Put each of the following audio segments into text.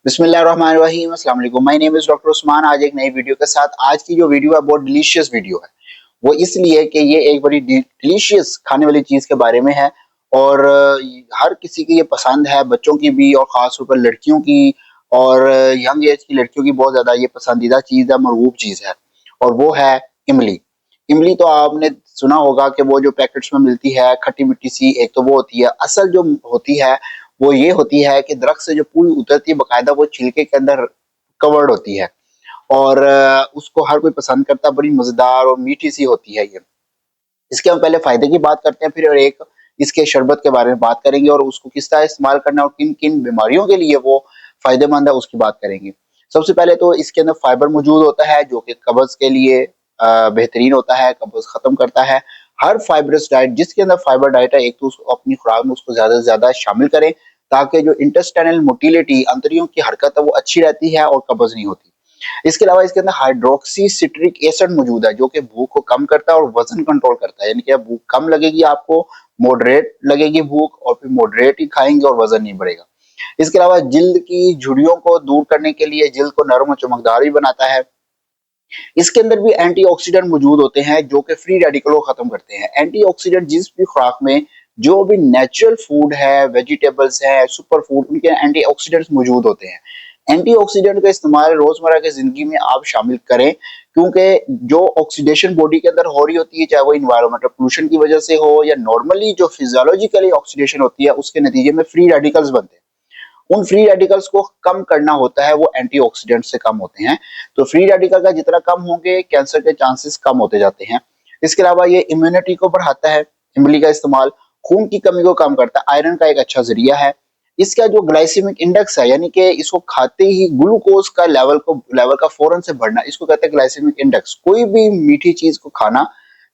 बिस्मिल्लाहिर्रहमानिर्रहीम, अस्सलाम वालेकुम। My name is doctor Usman. आज एक नई वीडियो के साथ। आज की जो वीडियो है बहुत डिलीशियस वीडियो है। वो इसलिए कि ये एक बड़ी डिलीशियस खाने वाली चीज़ के बारे में है और हर किसी की ये पसंद है, बच्चों की भी और ख़ास तौर पर लड़कियों की और यंग एज की लड़कियों की बहुत ज़्यादा ये पसंदीदा चीज़ है, मरगूब चीज़ है और वो है इमली। इमली तो आपने सुना होगा कि वो जो पैकेट्स में मिलती है खट्टी-मीठी सी, एक तो वो होती है। असल जो होती है वो ये होती है कि दरख्त से जो पूरी उतरती है बाकायदा वो छिलके के अंदर कवर्ड होती है और उसको हर कोई पसंद करता है, बड़ी मज़ेदार और मीठी सी होती है ये। इसके हम पहले फ़ायदे की बात करते हैं, फिर और एक इसके शरबत के बारे में बात करेंगे और उसको किस तरह इस्तेमाल करना और किन-किन बीमारियों के लिए वो फ़ायदेमंद है उसकी बात करेंगे। सबसे पहले तो इसके अंदर फाइबर मौजूद होता है जो कि कब्ज़ के लिए बेहतरीन होता है, कब्ज़ ख़त्म करता है। हर फाइबरस डाइट जिसके अंदर फाइबर डाइट है, एक तो उसको अपनी खुराक में उसको ज़्यादा से ज़्यादा शामिल करें ताकि जो इंटेस्टाइनल मोटिलिटी अंतड़ियों की हरकत है वो अच्छी रहती है और कब्ज़ नहीं होती। इसके अलावा इसके अंदर हाइड्रोक्सी सिट्रिक एसिड मौजूद है जो कि भूख को कम करता है और वजन कंट्रोल करता है। यानी कि भूख कम लगेगी आपको, मॉडरेट लगेगी भूख और फिर मॉडरेट ही खाएंगे और वजन नहीं बढ़ेगा। इसके अलावा जिल्द की झुर्रियों को दूर करने के लिए जिल्द को नरम और चमकदार भी बनाता है। इसके अंदर भी एंटीऑक्सीडेंट मौजूद होते हैं जो कि फ्री रेडिकल को खत्म करते हैं। एंटीऑक्सीडेंट जिस भी खुराक में जो भी नेचुरल फूड है, वेजिटेबल्स है, सुपर फूड, उनके एंटीऑक्सीडेंट्स मौजूद होते हैं। एंटीऑक्सीडेंट का इस्तेमाल रोजमर्रा की जिंदगी में आप शामिल करें क्योंकि जो ऑक्सीडेशन बॉडी के अंदर हो रही होती है, चाहे वो इन्वायरमेंटल पोल्यूशन की वजह से हो या नॉर्मली जो फिजियोलॉजिकली ऑक्सीडेशन होती है उसके नतीजे में फ्री रेडिकल्स बनते हैं। उन फ्री रेडिकल्स को कम करना होता है, वो एंटीऑक्सीडेंट से कम होते हैं। तो फ्री रेडिकल का जितना कम होंगे कैंसर के चांसेस कम होते जाते हैं। इसके अलावा ये इम्यूनिटी को बढ़ाता है। इमली का इस्तेमाल खून की कमी को कम करता है, आयरन का एक अच्छा जरिया है। इसका जो ग्लाइसेमिक इंडेक्स है यानी कि इसको खाते ही ग्लूकोज का लेवल का फौरन से बढ़ना, इसको कहते हैं ग्लाइसेमिक इंडेक्स। कोई भी मीठी चीज को खाना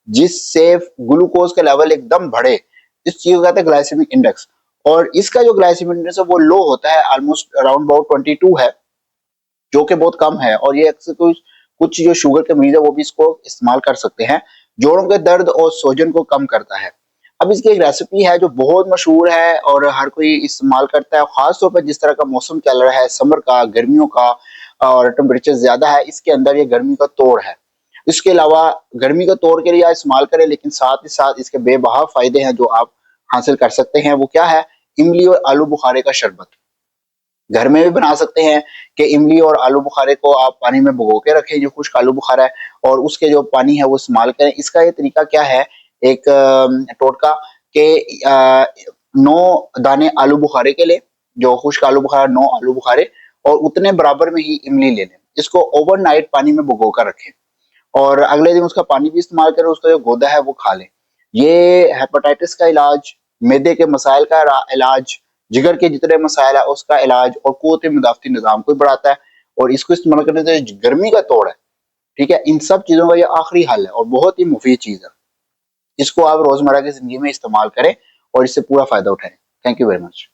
जिससे ग्लूकोज का लेवल एकदम बढ़े, इस चीज को कहते हैं ग्लाइसेमिक इंडेक्स। और इसका जो ग्लाइसेमिक इंडेक्स है वो लो होता है, ऑलमोस्ट अराउंड अबाउट 22 है, जो कि बहुत कम है और ये अक्सर कुछ जो शुगर के मरीज है वो भी इसको इस्तेमाल कर सकते हैं। जोड़ों के दर्द और सूजन को कम करता है। अब इसकी एक रेसिपी है जो बहुत मशहूर है और हर कोई इस्तेमाल करता है, खास तौर पर जिस तरह का मौसम चल रहा है, समर का, गर्मियों का और टेम्परेचर ज्यादा है, इसके अंदर ये गर्मी का तोड़ है। इसके अलावा गर्मी का तोड़ के लिए आप इस्तेमाल करें, लेकिन साथ ही साथ इसके बेबहा फायदे हैं जो आप हासिल कर सकते हैं। वो क्या है? इमली और आलू बुखारे का शरबत। घर में भी बना सकते हैं कि इमली और आलू बुखारे को आप पानी में भिगो के रखें, जो खुश्क आलू बुखारा है, और उसके जो पानी है वो इस्तेमाल करें। इसका ये तरीका क्या है, एक टोटका के 9 दाने आलू बुखारे के लें, जो खुश्क आलू बुखारा 9 आलू बुखारे, और उतने बराबर में ही इमली ले लें। इसको ओवरनाइट पानी में भिगो कर रखें और अगले दिन उसका पानी भी इस्तेमाल करें, उसका जो गोदा है वो खा लें। ये हेपेटाइटिस का इलाज, मैदे के मसाइल का इलाज, जिगर के जितने मसाइल है उसका इलाज और क़ुव्वत मुदाफ़ती निज़ाम को बढ़ाता है। और इसको इस्तेमाल करने से गर्मी का तोड़ है, ठीक है, इन सब चीज़ों का ये आखिरी हल है और बहुत ही मुफीद चीज़ है। इसको आप रोज़मर्रा की ज़िंदगी में इस्तेमाल करें और इससे पूरा फ़ायदा उठाएँ। Thank you very much.